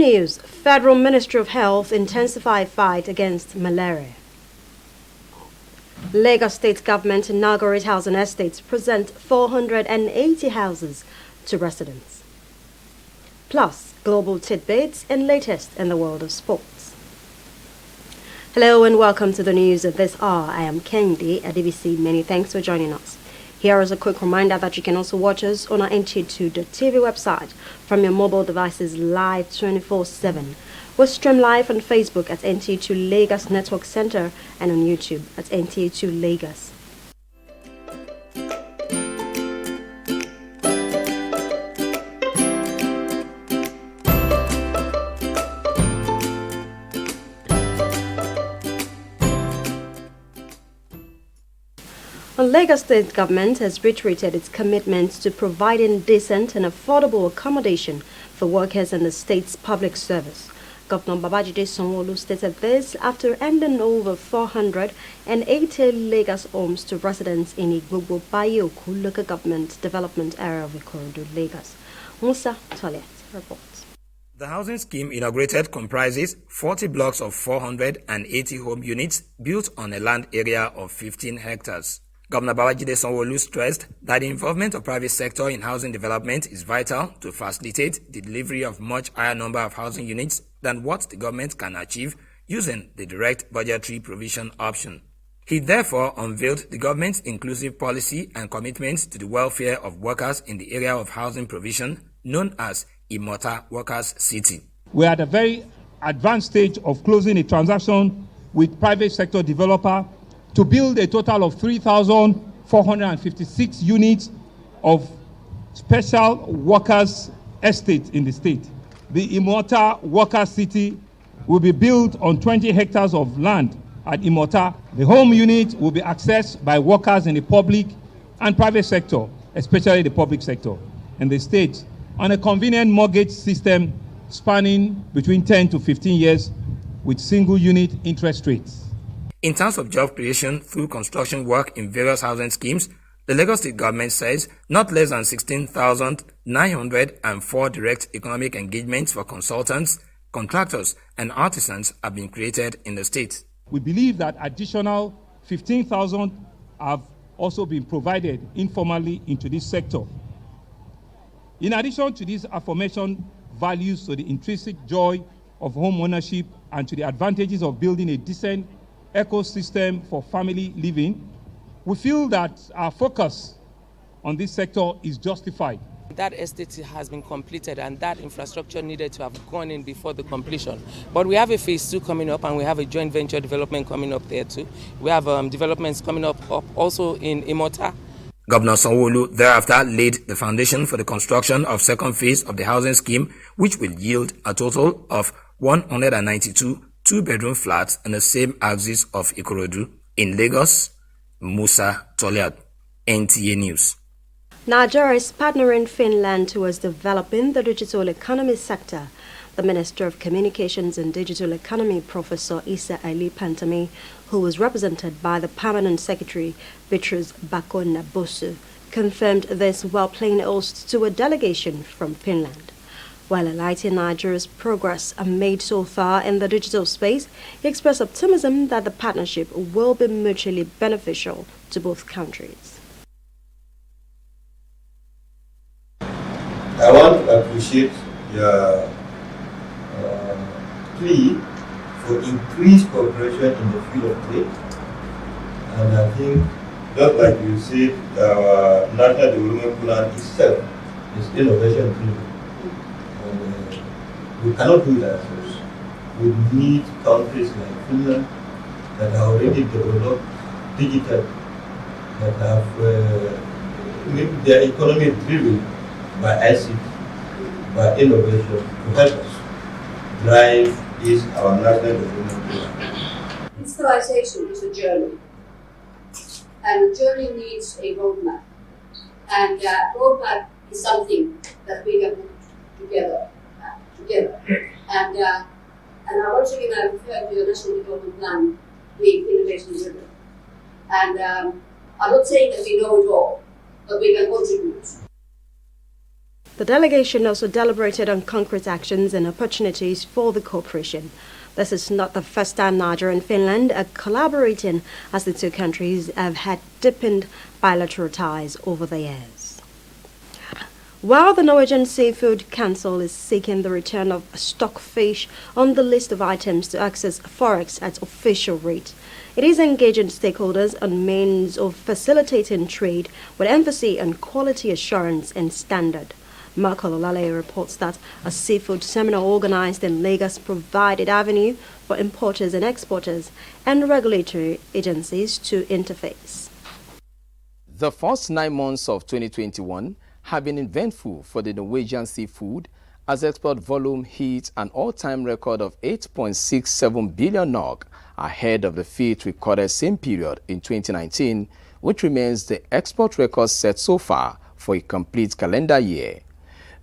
news, Federal Ministry of Health intensify fight against malaria. Lagos State Government inaugurate housing estates present 480 houses to residents. Plus, global tidbits and latest in the world of sports. Hello and welcome to the news of this hour. I am Kendi at DBC. Many thanks for joining us. Here is a quick reminder that you can also watch us on our NT2.tv website from your mobile devices live 24/7. We stream live on Facebook at NT2 Lagos Network Center and on YouTube at NT2 Lagos. The Lagos State Government has reiterated its commitment to providing decent and affordable accommodation for workers in the state's public service. Governor Babajide Sanwo-Olu stated this after handing over 480 Lagos homes to residents in Igbogbo Bayoku local government development area of Ikorodu, Lagos. Musa Toliat reports. The housing scheme inaugurated comprises 40 blocks of 480 home units built on a land area of 15 hectares. Governor Babajide Sanwo-Olu stressed that the involvement of private sector in housing development is vital to facilitate the delivery of much higher number of housing units than what the government can achieve using the direct budgetary provision option. He therefore unveiled the government's inclusive policy and commitment to the welfare of workers in the area of housing provision known as Imota Workers City. We are at a very advanced stage of closing a transaction with private sector developer to build a total of 3,456 units of special workers estate in the state. The Imota Workers City will be built on 20 hectares of land at Imota. The home unit will be accessed by workers in the public and private sector, especially the public sector in the state, on a convenient mortgage system spanning between 10 to 15 years with single unit interest rates. In terms of job creation through construction work in various housing schemes, the Lagos State government says not less than 16,904 direct economic engagements for consultants, contractors, and artisans have been created in the state. We believe that additional 15,000 have also been provided informally into this sector. In addition to these aforementioned values to the intrinsic joy of home ownership and to the advantages of building a decent ecosystem for family living, we feel that our focus on this sector is justified. That estate has been completed and that infrastructure needed to have gone in before the completion. But we have a phase 2 coming up and we have a joint venture development coming up there too. We have developments coming up also in Imota. Governor Sanwo-Olu thereafter laid the foundation for the construction of second phase of the housing scheme, which will yield a total of 192 two-bedroom flats on the same axis of Ikorodu. In Lagos, Musa Toliat, NTA News. Nigeria is partnering Finland towards developing the digital economy sector. The Minister of Communications and Digital Economy, Professor Issa Ali Pantami, who was represented by the Permanent Secretary, Bitrus Bakona-Bosu, confirmed this while playing host to a delegation from Finland. While highlighting Nigeria's progress made so far in the digital space, he expressed optimism that the partnership will be mutually beneficial to both countries. I want to appreciate your plea for increased cooperation in the field of trade. And I think, just like you said, our National Development Plan itself is innovation driven. We cannot do it ourselves. We need countries like Finland that are already developed digital, that have made their economy driven by ICT, by innovation, to help us drive this our national development plan. Digitalization is a journey, and the journey needs a roadmap. And that roadmap is something that we can put together. And once again, I refer to the National Development Plan being innovation driven. And I'm not saying that we know it all, but we can contribute. The delegation also deliberated on concrete actions and opportunities for the cooperation. This is not the first time Nigeria and Finland are collaborating, as the two countries have had deepened bilateral ties over the years. While the Norwegian Seafood Council is seeking the return of stockfish on the list of items to access forex at official rate, it is engaging stakeholders on means of facilitating trade with emphasis on quality assurance and standard. Marco Olale reports that a seafood seminar organized in Lagos provided avenue for importers and exporters and regulatory agencies to interface. The first 9 months of 2021 have been eventful for the Norwegian seafood as export volume hit an all-time record of 8.67 billion NOK ahead of the feat recorded same period in 2019, which remains the export record set so far for a complete calendar year.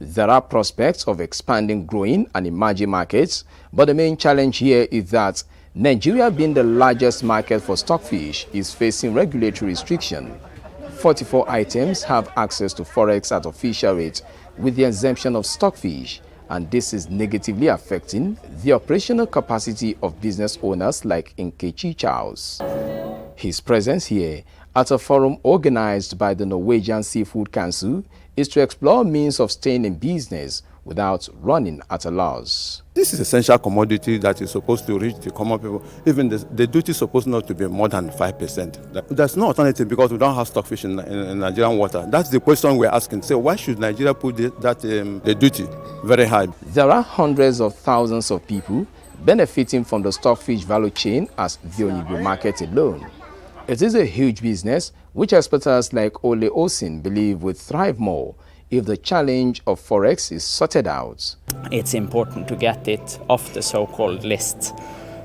There are prospects of expanding growing and emerging markets, but the main challenge here is that Nigeria, being the largest market for stockfish, is facing regulatory restriction. 44 items have access to forex at official rate with the exemption of stockfish, and this is negatively affecting the operational capacity of business owners like Nkechi Charles. His presence here at a forum organized by the Norwegian Seafood Council is to explore means of staying in business without running at a loss. This is essential commodity that is supposed to reach the common people. Even the duty is supposed not to be more than 5%. There's no alternative because we don't have stockfish in Nigerian water. That's the question we're asking. So why should Nigeria put the duty very high? There are hundreds of thousands of people benefiting from the stockfish value chain as the Onibu market alone. It is a huge business which experts like Ole Osin believe will thrive more if the challenge of forex is sorted out. It's important to get it off the so-called list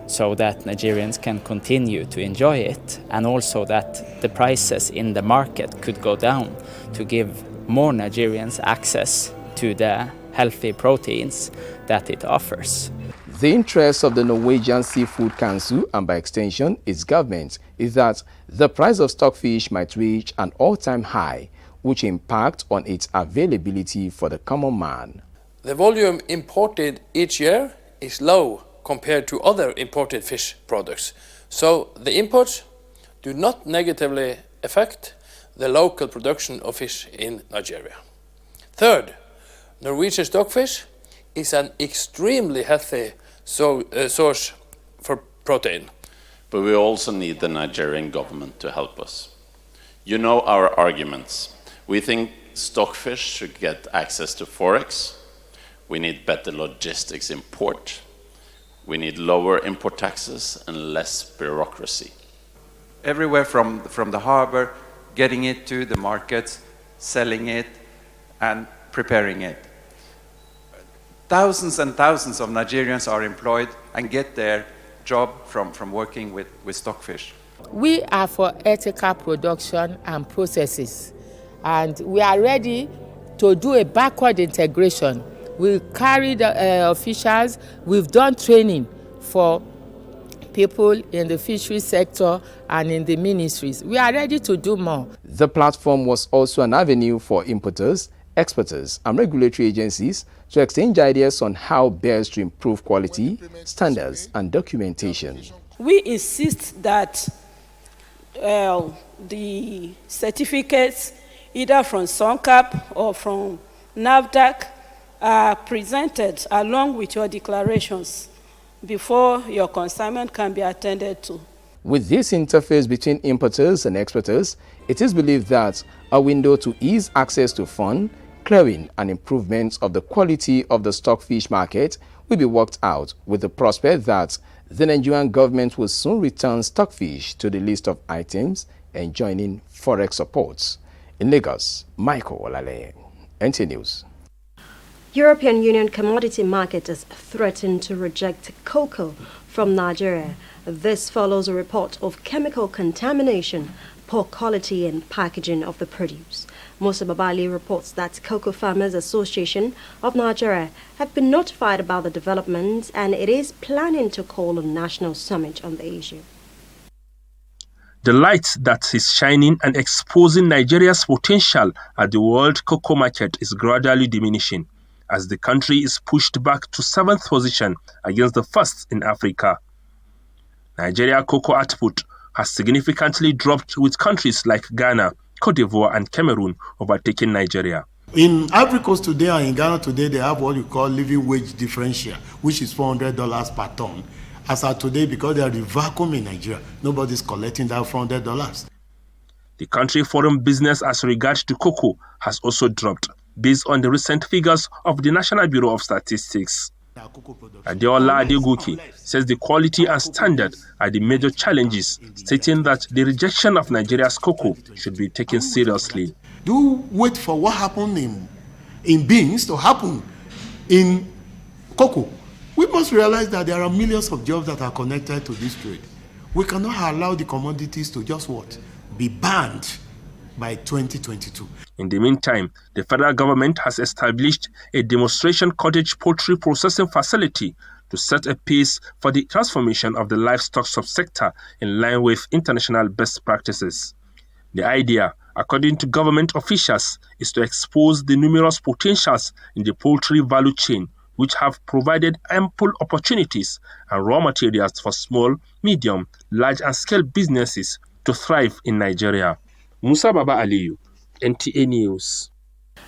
so that Nigerians can continue to enjoy it, and also that the prices in the market could go down to give more Nigerians access to the healthy proteins that it offers. The interest of the Norwegian Seafood Council, and by extension its government, is that the price of stockfish might reach an all-time high, which impact on its availability for the common man. The volume imported each year is low compared to other imported fish products, so the imports do not negatively affect the local production of fish in Nigeria. Third, Norwegian stockfish is an extremely healthy source for protein. But we also need the Nigerian government to help us. You know our arguments. We think stockfish should get access to forex. We need better logistics in port. We need lower import taxes and less bureaucracy. Everywhere from the harbor, getting it to the markets, selling it, and preparing it. Thousands and thousands of Nigerians are employed and get their job from working with stockfish. We are for ethical production and processes, and we are ready to do a backward integration. We carry the officials, we've done training for people in the fishery sector and in the ministries. We are ready to do more. The platform was also an avenue for importers, exporters, and regulatory agencies to exchange ideas on how best to improve quality, standards, and documentation. We insist that the certificates, either from SONCAP or from NAFDAC, are presented along with your declarations before your consignment can be attended to. With this interface between importers and exporters, it is believed that a window to ease access to funds, clearing, and improvements of the quality of the stockfish market will be worked out, with the prospect that the Nigerian government will soon return stockfish to the list of items enjoying forex supports. In Lagos, Michael Olale, NT News. European Union commodity market is threatened to reject cocoa from Nigeria. This follows a report of chemical contamination, poor quality and packaging of the produce. Musa Babali reports that Cocoa Farmers Association of Nigeria have been notified about the developments, and it is planning to call a national summit on the issue. The light that is shining and exposing Nigeria's potential at the world cocoa market is gradually diminishing as the country is pushed back to 7th position against the 1st in Africa. Nigeria cocoa output has significantly dropped, with countries like Ghana, Cote d'Ivoire and Cameroon overtaking Nigeria. In Ivory Coast today and in Ghana today, they have what we call living wage differential, which is $400 per ton. As of today, because there is a vacuum in Nigeria, nobody's collecting that $400. The country foreign business as regards to cocoa has also dropped, based on the recent figures of the National Bureau of Statistics. Adeola Adegoke says the quality and standard are the major challenges, stating that the rejection of Nigeria's cocoa should be taken seriously. Do wait for what happened in beans to happen in cocoa. We must realize that there are millions of jobs that are connected to this trade. We cannot allow the commodities to just be banned by 2022. In the meantime, the federal government has established a demonstration cottage poultry processing facility to set a pace for the transformation of the livestock subsector in line with international best practices. The idea, according to government officials, is to expose the numerous potentials in the poultry value chain, which have provided ample opportunities and raw materials for small, medium, large and scale businesses to thrive in Nigeria. Musa Baba Aliyu, NTA News.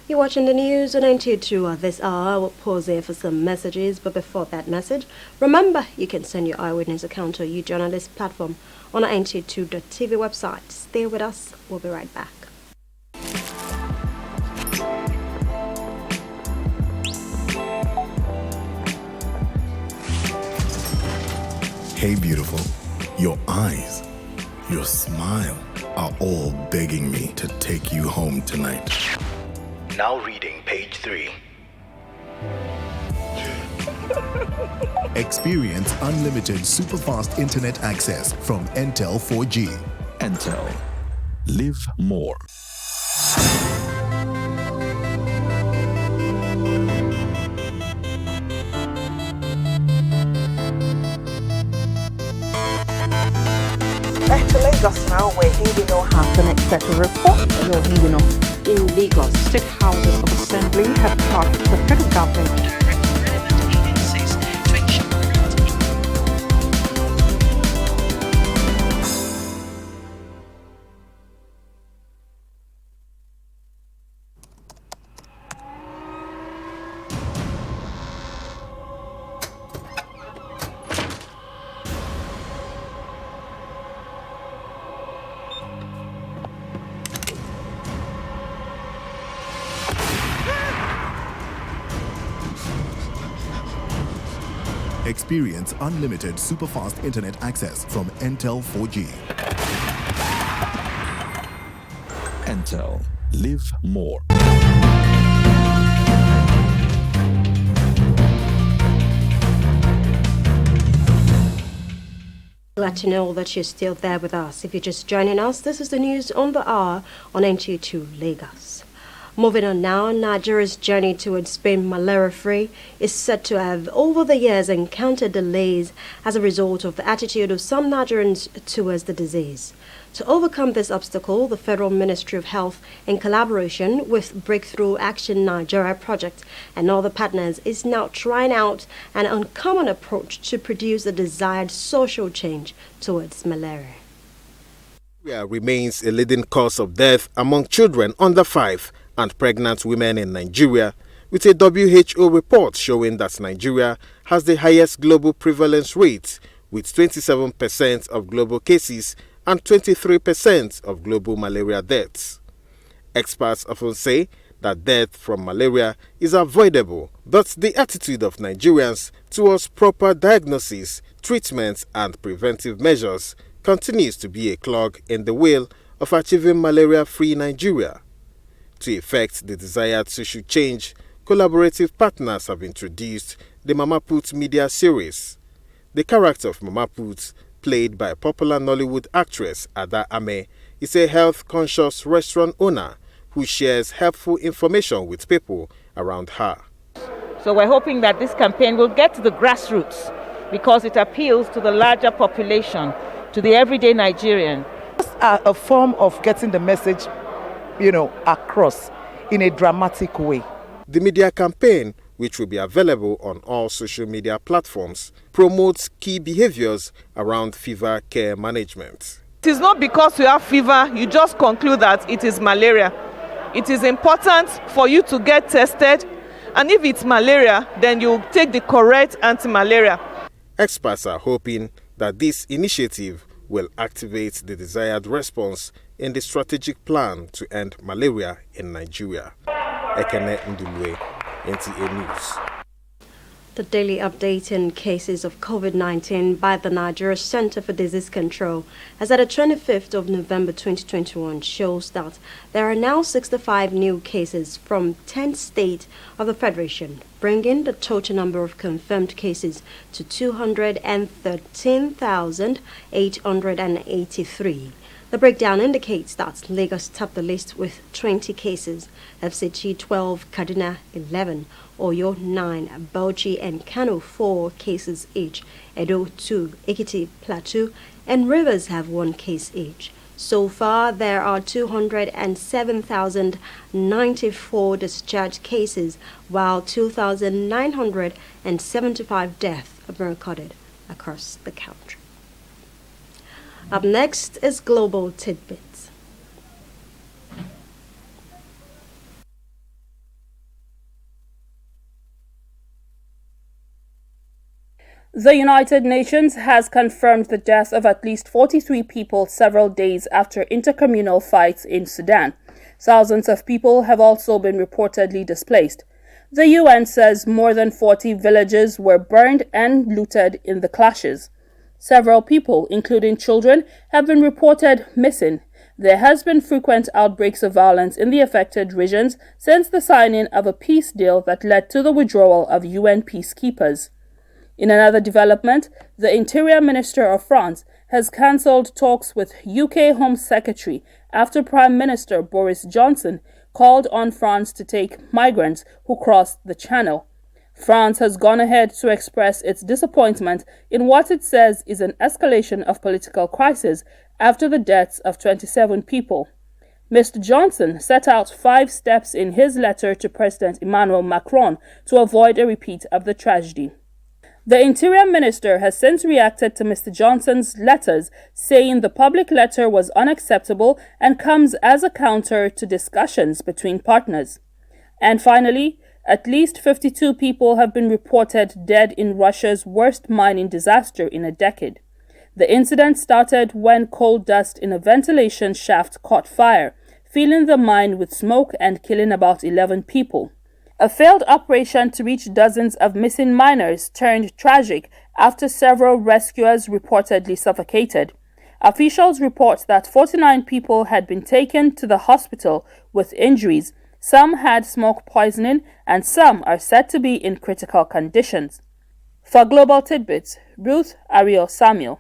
You're watching the news on NTA2 at this hour. We'll pause here for some messages, but before that message, remember you can send your eyewitness account to our journalist platform on our NTA2.tv website. Stay with us, we'll be right back. Hey beautiful, your eyes, your smile are all begging me to take you home tonight. Now reading page 3. Experience unlimited super-fast internet access from Entel 4G. Entel. Live more. Back to Lagos now, where Hidino has an executive report. Hello, Hidino. In Lagos, state houses of assembly have charged the federal government Experience unlimited super-fast internet access from Entel 4G. Entel. Live more. Glad to know that you're still there with us. If you're just joining us, this is the news on the hour on NTA2 Lagos. Moving on now, Nigeria's journey towards being malaria-free is said to have, over the years, encountered delays as a result of the attitude of some Nigerians towards the disease. To overcome this obstacle, the Federal Ministry of Health, in collaboration with Breakthrough Action Nigeria Project and other partners, is now trying out an uncommon approach to produce the desired social change towards malaria. Malaria remains a leading cause of death among children under 5 and pregnant women in Nigeria, with a WHO report showing that Nigeria has the highest global prevalence rate, with 27% of global cases and 23% of global malaria deaths. Experts often say that death from malaria is avoidable, but the attitude of Nigerians towards proper diagnosis, treatment and preventive measures continues to be a clog in the wheel of achieving malaria-free Nigeria. To effect the desired social change, collaborative partners have introduced the Mama Put media series. The character of Mama Put, played by popular Nollywood actress Ada Ame, is a health-conscious restaurant owner who shares helpful information with people around her. So we're hoping that this campaign will get to the grassroots because it appeals to the larger population, to the everyday Nigerian. a form of getting the message, across in a dramatic way. The media campaign, which will be available on all social media platforms, promotes key behaviors around fever care management. It is not because you have fever, you just conclude that it is malaria. It is important for you to get tested, and if it's malaria, then you take the correct anti-malaria. Experts are hoping that this initiative will activate the desired response in the strategic plan to end malaria in Nigeria. Ekene Ndulwe, NTA News. The daily update in cases of COVID-19 by the Nigeria Center for Disease Control as at the 25th of November 2021 shows that there are now 65 new cases from 10 states of the Federation, bringing the total number of confirmed cases to 213,883. The breakdown indicates that Lagos topped the list with 20 cases, FCT 12, Kaduna 11, Oyo 9, Bauchi and Kano 4 cases each, Edo 2, Ekiti, Plateau and Rivers have 1 case each. So far, there are 207,094 discharged cases, while 2,975 deaths have been recorded across the country. Up next is Global Tidbits. The United Nations has confirmed the death of at least 43 people several days after intercommunal fights in Sudan. Thousands of people have also been reportedly displaced. The UN says more than 40 villages were burned and looted in the clashes. Several people, including children, have been reported missing. There has been frequent outbreaks of violence in the affected regions since the signing of a peace deal that led to the withdrawal of UN peacekeepers. In another development, the Interior Minister of France has cancelled talks with UK Home Secretary after Prime Minister Boris Johnson called on France to take migrants who crossed the Channel. France has gone ahead to express its disappointment in what it says is an escalation of political crisis after the deaths of 27 people. Mr. Johnson set out 5 steps in his letter to President Emmanuel Macron to avoid a repeat of the tragedy. The Interior Minister has since reacted to Mr. Johnson's letters, saying the public letter was unacceptable and comes as a counter to discussions between partners. And finally, at least 52 people have been reported dead in Russia's worst mining disaster in a decade. The incident started when coal dust in a ventilation shaft caught fire, filling the mine with smoke and killing about 11 people. A failed operation to reach dozens of missing miners turned tragic after several rescuers reportedly suffocated. Officials report that 49 people had been taken to the hospital with injuries. Some had smoke poisoning and some are said to be in critical conditions. For Global Tidbits, Ruth Ariel Samuel.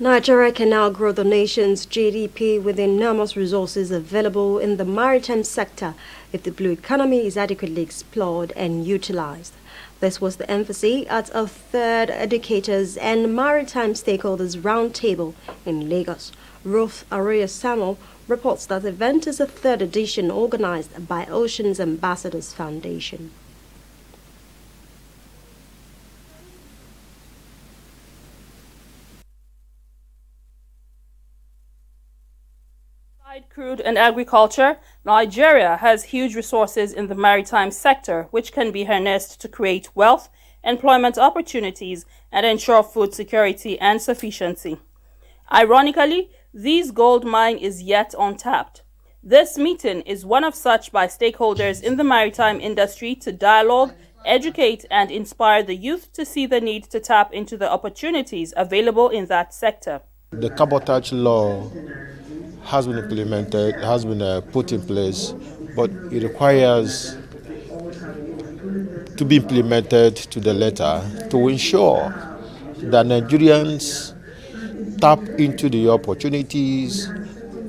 Nigeria can now grow the nation's GDP with enormous resources available in the maritime sector if the blue economy is adequately explored and utilized. This was the emphasis at a third Educators and Maritime Stakeholders Roundtable in Lagos. Ruth Ariel Samuel reports that the event is a third edition organized by Oceans Ambassadors Foundation. Besides crude and agriculture, Nigeria has huge resources in the maritime sector, which can be harnessed to create wealth, employment opportunities, and ensure food security and sufficiency. Ironically, this gold mine is yet untapped. This meeting is one of such by stakeholders in the maritime industry to dialogue, educate, and inspire the youth to see the need to tap into the opportunities available in that sector. The cabotage law has been implemented, has been put in place, but it requires to be implemented to the letter to ensure that Nigerians tap into the opportunities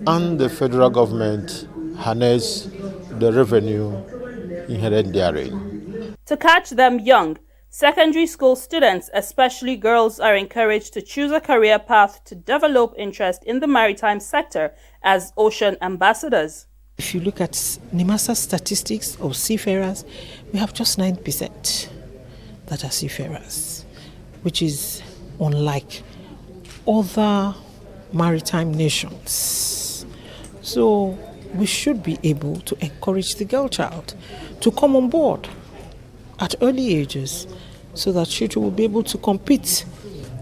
and the federal government harness the revenue inherent therein. To catch them young, Secondary school students, especially girls, are encouraged to choose a career path to develop interest in the maritime sector as ocean ambassadors. If you look at NIMASA statistics of seafarers, we have just 9% that are seafarers, which is unlike other maritime nations. So we should be able to encourage the girl child to come on board at early ages so that she will be able to compete.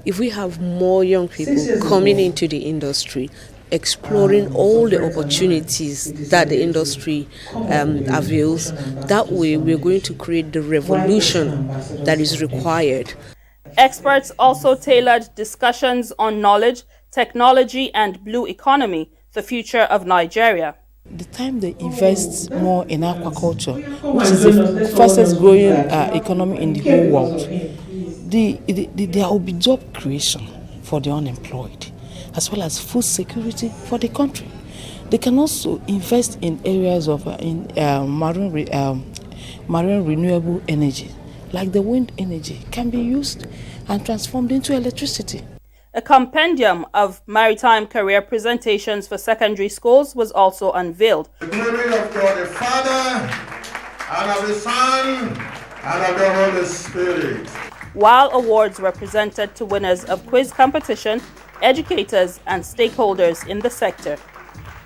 If we have more young people coming into the industry, exploring all the opportunities that the industry avails, that way we're going to create the revolution that is required. Experts also tailored discussions on knowledge, technology and blue economy, the future of Nigeria. The time they invest more in aquaculture, which is the fastest growing economy in the whole world, there will be job creation for the unemployed, as well as food security for the country. They can also invest in areas of marine renewable energy, like the wind energy, can be used and transformed into electricity. A compendium of maritime career presentations for secondary schools was also unveiled. The glory of God the Father, and of the Son, and of the Holy Spirit. While awards were presented to winners of quiz competition, educators and stakeholders in the sector.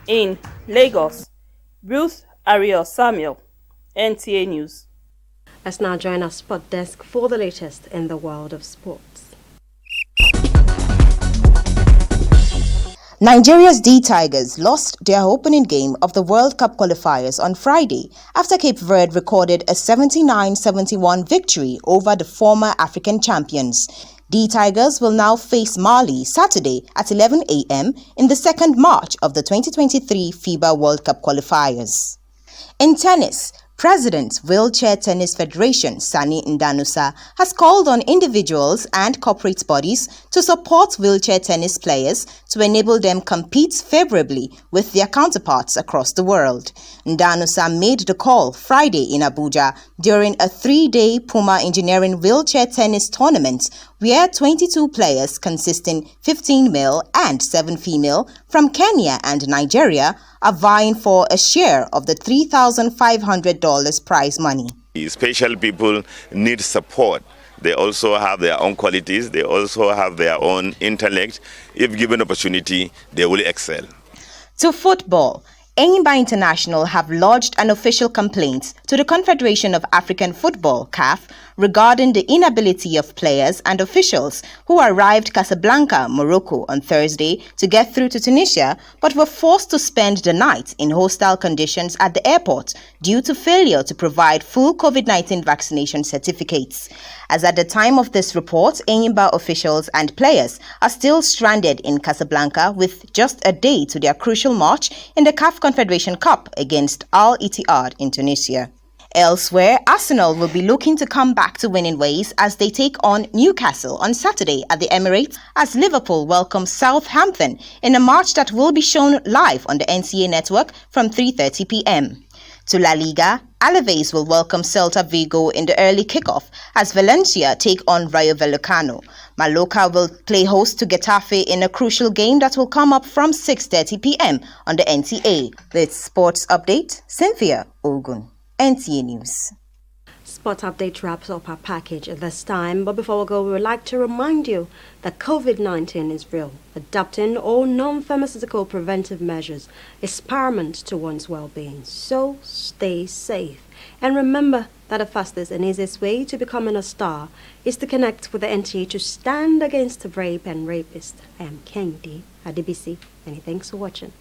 In Lagos, Ruth Ario Samuel, NTA News. Let's now join our sport desk for the latest in the world of sports. Nigeria's D Tigers lost their opening game of the World Cup qualifiers on Friday after Cape Verde recorded a 79-71 victory over the former African champions. D Tigers will now face Mali Saturday at 11 a.m. in the second match of the 2023 FIBA World Cup qualifiers. In tennis, President, Wheelchair Tennis Federation Sani Ndanusa has called on individuals and corporate bodies to support wheelchair tennis players to enable them compete favorably with their counterparts across the world. Ndanusa made the call Friday in Abuja during a 3-day Puma Engineering wheelchair tennis tournament where 22 players consisting 15 male and 7 female from Kenya and Nigeria are vying for a share of the $3,500 prize money. Special people need support. They also have their own qualities. They also have their own intellect. If given opportunity, they will excel. To football, Enyimba International have lodged an official complaint to the Confederation of African Football, CAF, regarding the inability of players and officials who arrived Casablanca, Morocco on Thursday to get through to Tunisia but were forced to spend the night in hostile conditions at the airport due to failure to provide full COVID-19 vaccination certificates. As at the time of this report, Enyimba officials and players are still stranded in Casablanca with just a day to their crucial match in the CAF Confederation Cup against Al Ittihad in Tunisia. Elsewhere, Arsenal will be looking to come back to winning ways as they take on Newcastle on Saturday at the Emirates as Liverpool welcomes Southampton in a match that will be shown live on the NCA network from 3:30 p.m. To La Liga, Alaves will welcome Celta Vigo in the early kickoff as Valencia take on Rayo Vallecano. Mallorca will play host to Getafe in a crucial game that will come up from 6:30 p.m. on the NTA. With Sports Update, Cynthia Ogun. NTA News. Sport Update wraps up our package at this time, but before we go, we would like to remind you that COVID-19 is real. Adopting all non-pharmaceutical preventive measures is paramount to one's well-being, so stay safe. And remember that the fastest and easiest way to becoming a star is to connect with the NTA to stand against rape and rapists. I am Kendi Adibisi, and thanks for watching.